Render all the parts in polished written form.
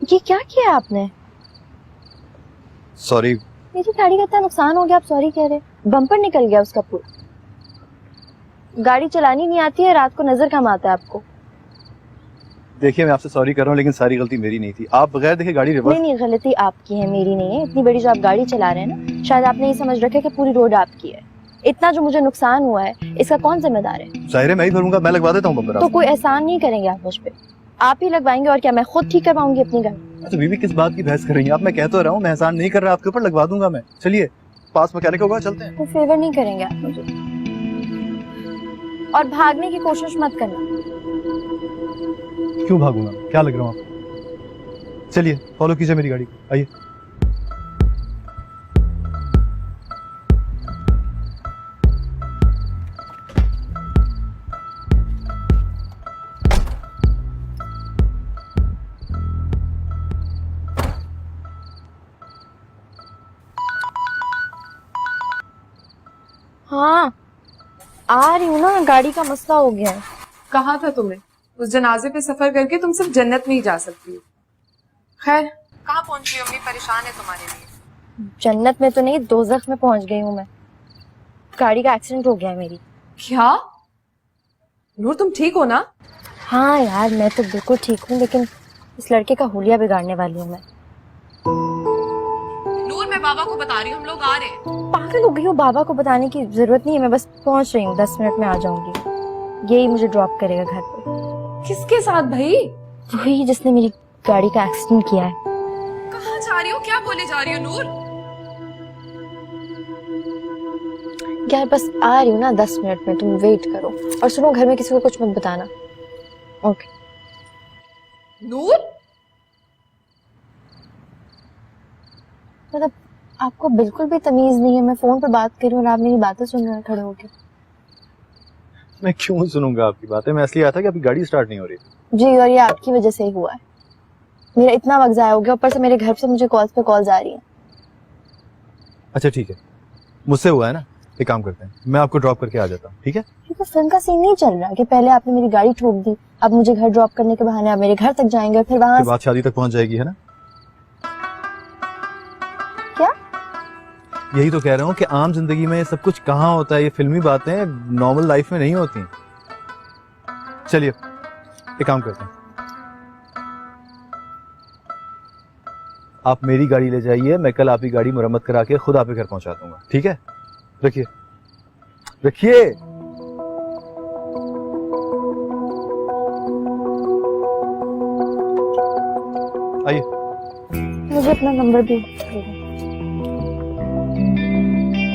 ये क्या किया आपने? सॉरी। मेरी गाड़ी का इतना नुकसान हो गया, आप सॉरी कह रहे? बम्पर निकल गया उसका पूरा। गाड़ी चलानी नहीं आती है, रात को नजर कम आता है आपको। देखिए, मैं आपसे सॉरी कर रहा हूँ, लेकिन सारी गलती मेरी नहीं थी। आप बगैर देखे गाड़ी रिवर्स। नहीं, गलती आपकी है, मेरी नहीं है। इतनी बड़ी जो आप गाड़ी चला रहे हैं ना, शायद आपने ये समझ रखा है कि पूरी रोड आपकी है। इतना जो मुझे नुकसान हुआ है, इसका कौन जिम्मेदार है? जाहिर है मैं ही भरूंगा, मैं लगवा देता हूँ बम्पर। तो कोई एहसान नहीं करेंगे आप मुझ पे, आप ही लगवाएंगे। और क्या मैं खुद ठीक करवाऊंगी अपनी गाड़ी? तो बीवी किस बात की बहस कर रही हैं आप? मैं कह तो रहा हूँ, मैं एहसान नहीं कर रहा आपके ऊपर, लगवा दूंगा मैं। चलिए, पास मैकेनिक होगा, चलते हैं। तो फेवर नहीं करेंगे आप मुझे, और भागने की कोशिश मत करना। क्यों भागूंगा? क्या लग रहा हूँ आपको? चलिए, फॉलो कीजिए मेरी गाड़ी को, आइए। हाँ, आ रही हूँ ना, गाड़ी का मसला हो गया है। कहा था तुम्हें, उस जनाजे पे सफर करके तुम सिर्फ जन्नत में ही जा सकती हो। खैर, कहाँ पहुंची अम्मी? परेशान है तुम्हारे लिए। जन्नत में तो नहीं, दोज़ख में पहुंच गई हूँ मैं। गाड़ी का एक्सीडेंट हो गया है मेरी। क्या नूर, तुम ठीक हो ना? हाँ यार, मैं तो बिल्कुल ठीक हूँ, लेकिन इस लड़के का हुलिया बिगाड़ने वाली हूँ मैं। नूर, मैं बाबा को बता रही हूँ, हम लोग आ रहे हैं। पागल हो गई हो, बाबा को बताने की जरूरत नहीं है। मैं बस पहुंच रही हूँ, 10 मिनट में आ जाऊंगी। यही मुझे ड्रॉप करेगा घर पे। किसके साथ भाई? वही जिसने मेरी गाड़ी का एक्सीडेंट किया है। कहाँ जा रही हो? क्या बोले जा रही हो नूर? यार बस आ रही हूँ ना, 10 मिनट में, तुम वेट करो। और सुनो, घर में किसी को कुछ मत बताना, ओके? नूर, मतलब आपको बिल्कुल भी तमीज नहीं है। मैं फोन पे बात कर रही हूँ और आप मेरी बातें सुन रहे हैं खड़े होके। मैं क्यों सुनूंगा आपकी बातें? मैं इसलिए आया था कि आपकी गाड़ी स्टार्ट नहीं हो रही। जी, और ये आपकी वजह से ही हुआ है। मेरा इतना वक्त जाया हो गया, ऊपर से मेरे घर से मुझे कॉल्स पे कॉल्स आ रही हैं। अच्छा ठीक है, मुझसे हुआ है ना, एक काम करते हैं, मैं आपको ड्रॉप करके आ जाता हूँ, ठीक है? ये तो फिल्म का सीन नहीं चल रहा कि पहले आपने मेरी गाड़ी ठोक दी, अब मुझे घर ड्रॉप करने के बहाने आप मेरे घर तक जाएंगे और फिर वहां फिर बात शादी तक पहुंच जाएगी, है ना? क्या? यही तो कह रहा हूँ कि आम जिंदगी में सब कुछ कहाँ होता है, ये फिल्मी बातें नॉर्मल लाइफ में नहीं होती। चलिए, एक काम करते हैं, आप मेरी गाड़ी ले जाइए, मैं कल आपकी गाड़ी मुरम्मत करा के खुद आपके घर पहुंचा दूंगा, ठीक है? रखिए रखिए। आइए। मुझे अपना नंबर भी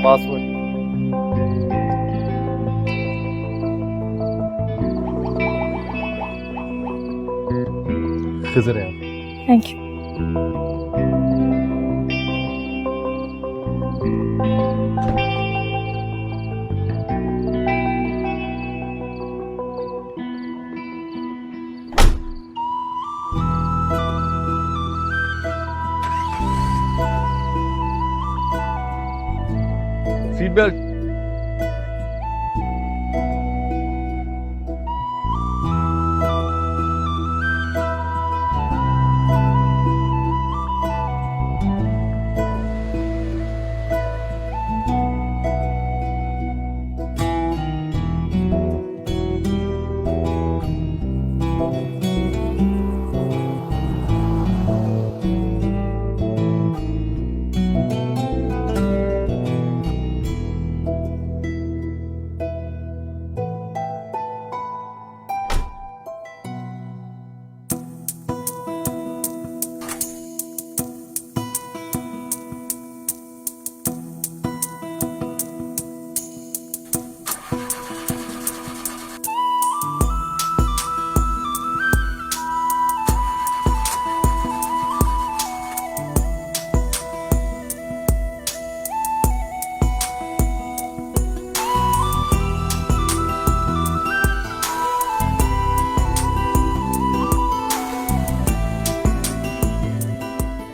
पासवर्ड। किधर है आप? Thank you. Seat belt.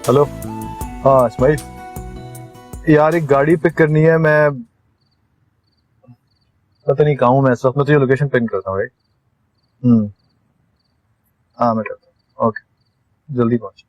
Hello, हाँ इस्माइल यार, एक गाड़ी पिक करनी है। मैं पता नहीं कहाँ हूँ मैं इस वक्त। मैं तुझे लोकेशन पिन करता हूँ, राइट? हाँ मैं करता हूँ। ओके, जल्दी पहुँच।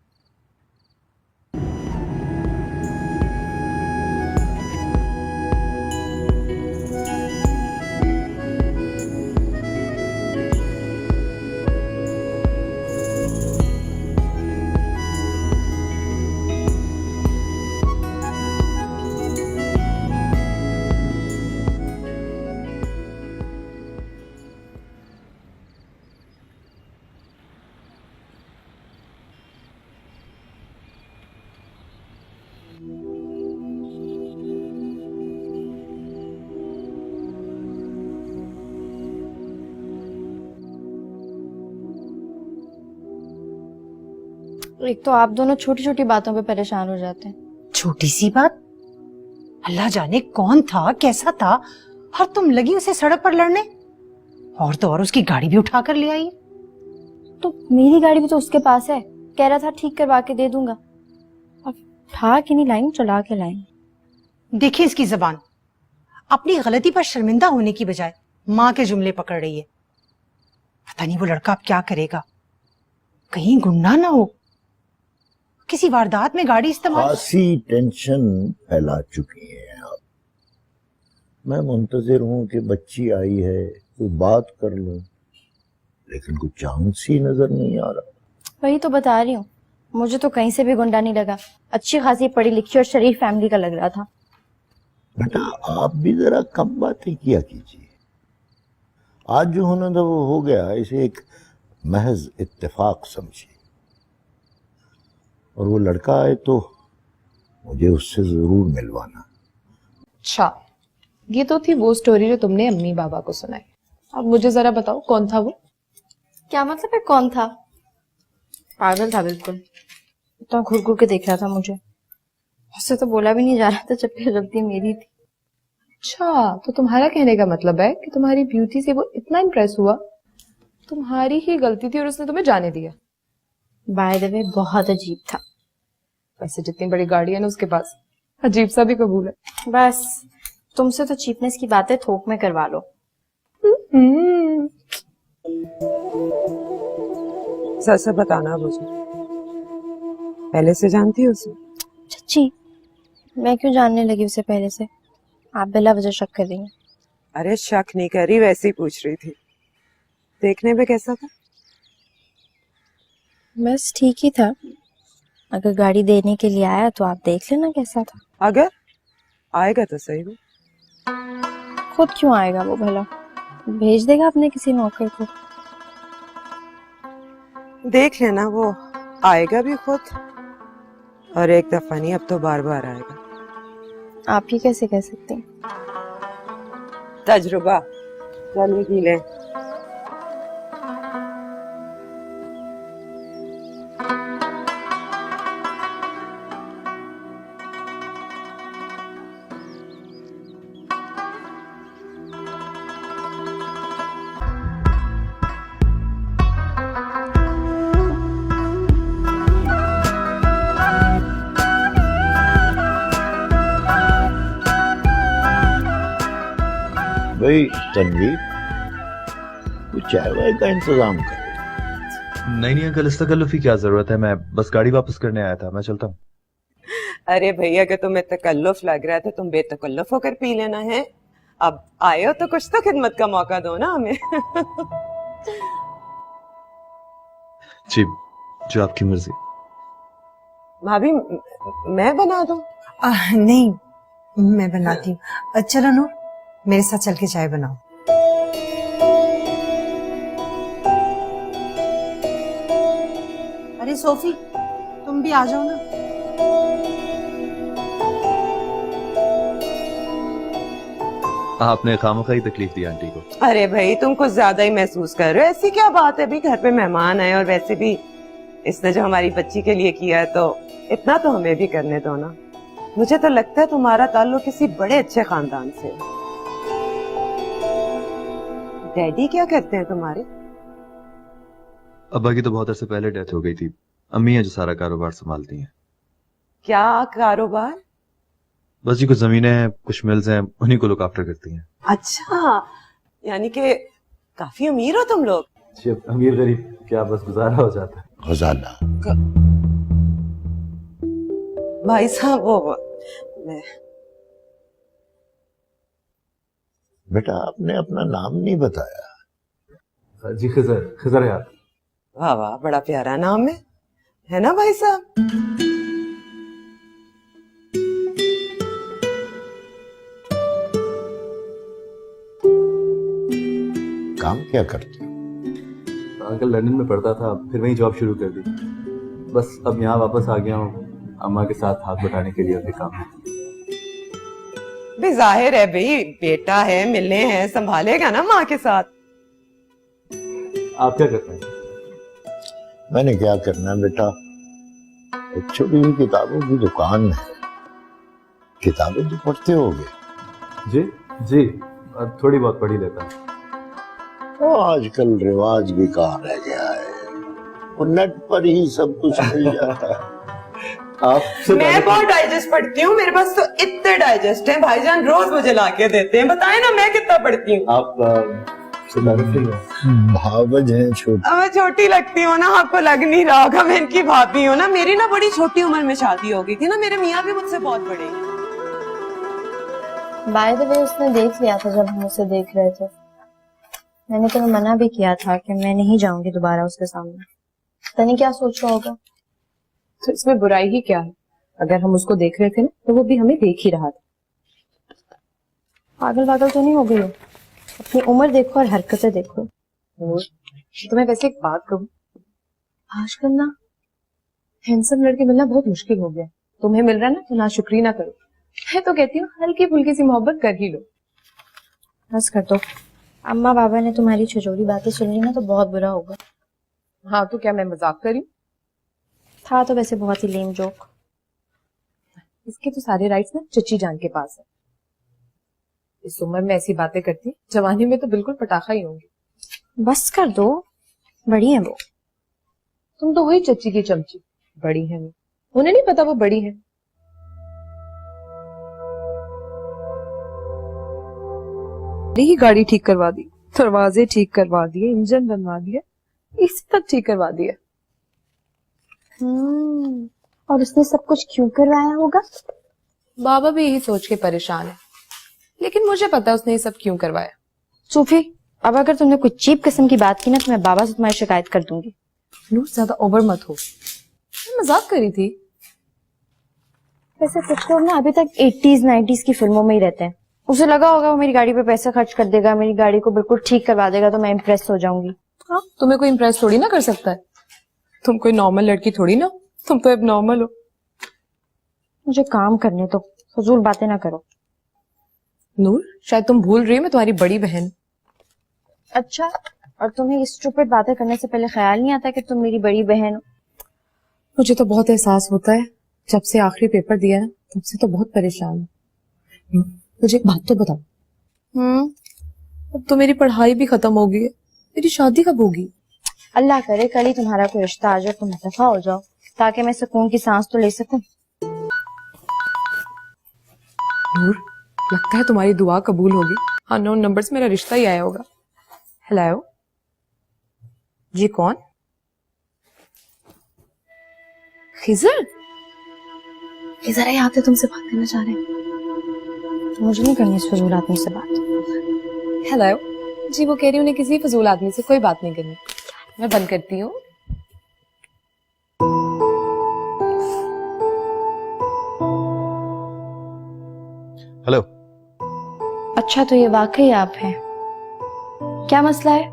एक तो आप दोनों छोटी छोटी बातों पे परेशान हो जाते हैं। छोटी सी बात, अल्लाह जाने कौन था, कैसा था, और तुम लगी उसे सड़क पर लड़ने। और तो और उसकी गाड़ी भी उठा कर ले आई। तो मेरी गाड़ी भी तो उसके पास है, कह रहा था ठीक करवा के दे दूंगा। अब उठा के नहीं लाई, चला के लाई। देखिए इसकी जबान, अपनी गलती पर शर्मिंदा होने की बजाय माँ के जुमले पकड़ रही है। पता नहीं वो लड़का अब क्या करेगा, कहीं गुंडा ना हो, किसी वारदात में गाड़ी इस्तेमाल। खासी टेंशन फैला चुकी है आप। मैं मुंतजिर हूं कि बच्ची आई है तो बात कर लूं, लेकिन कुछ चांस ही नजर नहीं आ रहा। वही तो बता रही हूँ, मुझे तो कहीं से भी गुंडा नहीं लगा। अच्छी खासी पढ़ी लिखी और शरीफ फैमिली का लग रहा था। बेटा आप भी जरा कम बातें किया कीजिए। आज जो होना था वो हो गया, इसे एक महज इत्तेफाक समझिए। और वो लड़का आए तो मुझे उससे जरूर मिलवाना। अच्छा, ये तो थी वो स्टोरी जो तुमने अम्मी बाबा को सुनाई। अब मुझे जरा बताओ कौन था वो? क्या मतलब है कौन था? पागल था बिल्कुल, इतना घूर घूर के देख रहा था मुझे। उससे तो बोला भी नहीं जा रहा था जबकि गलती मेरी थी। अच्छा, तो तुम्हारा कहने का मतलब है कि तुम्हारी ब्यूटी से वो इतना इम्प्रेस हुआ, तुम्हारी ही गलती थी और उसने तुम्हें जाने दिया। बाय द वे बहुत अजीब था। वैसे जितनी बड़ी गाड़ी है ना उसके पास, अजीब सा भी कबूल है। बस तुमसे तो चीपनेस की बातें थोक में करवा लो। सच से बताना मुझे, पहले से जानती हो उसे? सच्ची? मैं क्यों जानने लगी उसे पहले से? आप बिला वजह शक कर रही हैं। अरे शक नहीं कर रही, वैसे ही पूछ रही थी। देखने में कैसा था? बस ठीक ही था। अगर गाड़ी देने के लिए आया तो आप देख लेना कैसा था। अगर आएगा तो सही। वो खुद क्यों आएगा वो भला? भेज देगा अपने किसी नौकर को। देख लेना, वो आएगा भी खुद, और एक दफा नहीं अब तो बार बार आएगा। आप ही कैसे कह सकते हैं? तजुर्बा चलिए पी ले। भाई तनवीर, कुछ चाय वाय का इंतजाम करो। नहीं नहीं अंकल, इस तकल्लुफ़ की क्या जरूरत है, मैं बस गाड़ी वापस करने आया था, मैं चलता हूँ। अरे भैया अगर तुम्हें तकल्लुफ लग रहा है तो तुम बेतकल्लुफ होकर पी लेना है। अब आए हो तो कुछ तो खिदमत का मौका दो ना हमें। जी, जो आपकी मर्जी। भाभी मैं बना दूं? नहीं, मैं बनाती हूँ। चलो नूर, मेरे साथ चल के चाय बनाओ। अरे सोफी, तुम भी आ जाओ ना। आपने खामखाई तकलीफ दी आंटी को। अरे भाई तुम कुछ ज्यादा ही महसूस कर रहे हो। ऐसी क्या बात है, भी घर पे मेहमान आए, और वैसे भी इसने जो हमारी बच्ची के लिए किया है तो इतना तो हमें भी करने दो ना। मुझे तो लगता है तुम्हारा ताल्लुक किसी बड़े अच्छे खानदान से है। डैडी क्या करते हैं तुम्हारे? अब्बा की तो बहुत अरसे पहले डेथ हो गई थी। अम्मी है जो सारा कारोबार संभालती हैं। क्या कारोबार? बस जी कुछ जमीनें हैं, कुछ मिल्स हैं, उन्हीं को लुक आफ्टर करती हैं। अच्छा, यानी कि काफी अमीर हो तुम लोग। अमीर गरीब क्या बस गुजारा हो जाता है। गजाला। भाई साहब वो मैं बेटा आपने अपना नाम नहीं बताया। जी खिजर, खिजर है आप। वाह वाह, बड़ा प्यारा नाम है ना भाई साहब? काम क्या करते हो? अंकल लंदन में पढ़ता था, फिर वहीं जॉब शुरू कर दी। बस अब यहाँ वापस आ गया हूँ अम्मा के साथ हाथ बटाने के लिए। अभी काम है। भी जाहिर है भाई, बेटा है, मिलने हैं, संभालेगा ना माँ के साथ। आप क्या करते हैं? मैंने क्या करना है बेटा, एक छोटी सी किताबों की दुकान है। किताबें तो पढ़ते होगे? जी जी, थोड़ी बहुत पढ़ी लेता हूँ। वो आजकल रिवाज भी कहाँ रह गया है, और नेट पर ही सब कुछ मिल जाता है। मैं बहुत डाइजेस्ट पढ़ती हूँ, मेरे पास तो इतने डाइजेस्ट हैं, भाईजान रोज मुझे लाके देते हैं। बताए ना मैं कितना पढ़ती हूँ। आप भावज हैं छोटी। अब मैं छोटी लगती हूँ ना, आपको लग नहीं रहा होगा, मैं इनकी भाभी हूँ ना। मेरी ना बड़ी छोटी उम्र में शादी हो गई थी ना, मेरे मियाँ भी मुझसे बहुत बड़े हैं। बाय द वे उसने देख लिया था जब हम उसे देख रहे थे। मैंने तुम्हें मना भी किया था कि मैं नहीं जाऊंगी दोबारा उसके सामने। पता नहीं क्या सोच रहा होगा। तो इसमें बुराई ही क्या है? अगर हम उसको देख रहे थे ना, तो वो भी हमें देख ही रहा था। पागल पागल तो नहीं हो गई हो? अपनी उम्र देखो और हरकतें देखो। और तो मैं वैसे एक बात कहूँ, आजकल ना हैंडसम लड़के मिलना बहुत मुश्किल हो गया। तुम्हें मिल रहा है ना, तो ना शुक्री ना करो। मैं तो कहती हूँ हल्की फुल्की सी मोहब्बत कर ही लो। बस कर दो। अम्मा बाबा ने तुम्हारी छिछोरी बातें सुनी ना तो बहुत बुरा होगा। हाँ तो क्या मैं मजाक करी? था तो वैसे बहुत ही लेम जोक। इसके तो सारे राइट्स ना चची जान के पास है। इस उम्र में ऐसी बातें करती, जवानी में तो बिल्कुल पटाखा ही होंगी। बस कर दो, बड़ी है वो। तुम तो वही चची की चमची, बड़ी है वो। उन्हें नहीं पता वो बड़ी है। ही गाड़ी ठीक करवा दी, दरवाजे ठीक करवा दिए, इंजन बनवा दिया, एसी तक ठीक करवा दिया। और उसने सब कुछ क्यों करवाया होगा? बाबा भी यही सोच के परेशान है, लेकिन मुझे पता है उसने ये सब क्यों करवाया। सूफी, अब अगर तुमने कुछ चीप किस्म की बात की ना तो मैं बाबा से तुम्हारी शिकायत कर दूंगी। नूर ज्यादा ओवर मत हो, मैं मजाक करी थी। वैसे कुछ लोग ना अभी तक 80s 90s की फिल्मों में ही रहते हैं। उसे लगा होगा वो मेरी गाड़ी पे पैसा खर्च कर देगा, मेरी गाड़ी को बिल्कुल ठीक करवा देगा तो मैं इम्प्रेस हो जाऊंगी। हाँ, तुम्हें कोई इम्प्रेस थोड़ी ना कर सकता है। तुम कोई नॉर्मल लड़की थोड़ी ना, तुम तो अब नॉर्मल हो। मुझे काम करने तो फजूल बातें ना करो। नूर, शायद तुम भूल रही हो मैं तुम्हारी बड़ी बहन। अच्छा, और तुम्हें इस स्टूपिड बातें करने से पहले ख्याल नहीं आता कि तुम मेरी बड़ी बहन हो? मुझे तो बहुत एहसास होता है, जब से आखिरी पेपर दिया ना तब से तो बहुत परेशान हूँ। मुझे एक बात तो बताओ, अब तो मेरी पढ़ाई भी खत्म हो गई है, मेरी शादी कब होगी? अल्लाह करे कल ही तुम्हारा कोई रिश्ता आ जाए, तुम दफा हो जाओ ताकि मैं सुकून की सांस तो ले सकूं। नूर, लगता है तुम्हारी दुआ कबूल होगी। अननोन नंबर से मेरा रिश्ता ही आया होगा। हेलो जी, कौन? खिजर? खिजर यहाँ पे तुमसे बात करना चाह रहे हैं। मुझे नहीं करनी इस फजूल आदमी से बात। हेलो जी, वो कह रही उन्हें किसी फजूल आदमी से कोई बात नहीं करनी। मैं बंद करती हूँ। हेलो। अच्छा, तो ये वाकई आप हैं? क्या मसला है?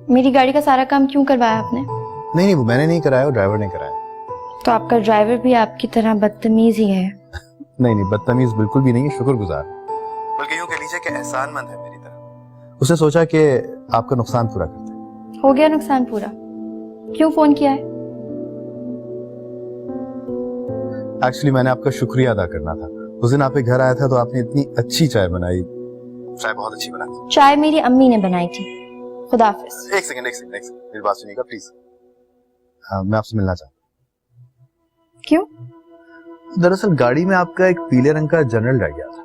मेरी गाड़ी का सारा काम क्यों करवाया आपने? नहीं, वो मैंने नहीं कराया, ड्राइवर ने कराया। तो आपका ड्राइवर भी आपकी तरह बदतमीज ही है? नहीं, बदतमीज बिल्कुल भी नहीं है, शुक्रगुजार। बल्कि यूं कह लीजिए कि एहसानमंद है मेरी तरह। उसने सोचा कि आपका नुकसान पूरा करते हैं। हो गया नुकसान पूरा? क्यों फोन किया है? एक्चुअली मैंने आपका शुक्रिया अदा करना था। उस दिन आपके घर आया था तो आपने इतनी अच्छी चाय बनाई। चाय बहुत अच्छी बनाई। चाय मेरी अम्मी ने बनाई थी। खुदा हाफिज। एक सेकंड मेरी बात सुनिएगा प्लीज। मैं आपसे मिलना चाहता हूँ। क्यों? दरअसल गाड़ी में आपका एक पीले रंग का जर्नल रह गया था,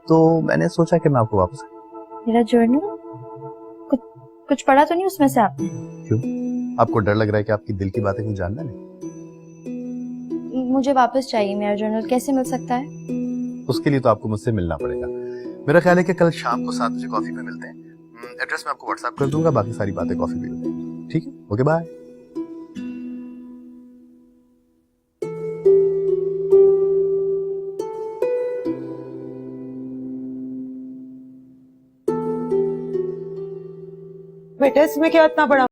तो मैंने सोचा कि मैं आपको वापस। मेरा जर्नल? कुछ पढ़ा तो नहीं उसमें से आपने? क्यों? आपको डर लग रहा है कि आपकी दिल की बातें कुछ जानना नहीं? मुझे वापस चाहिए मेरा जर्नल, कैसे मिल सकता है? उसके लिए तो आपको मुझसे मिलना पड़ेगा। मेरा ख्याल है कि कल शाम को 7 बजे कॉफी पे मिलते हैं। एड्रेस मैं आपको व्हाट्सएप कर दूंगा, बाकी सारी बातें कॉफी पे होती हैं। ठीक है, ओके बाय। बेटा इसमें क्या इतना बड़ा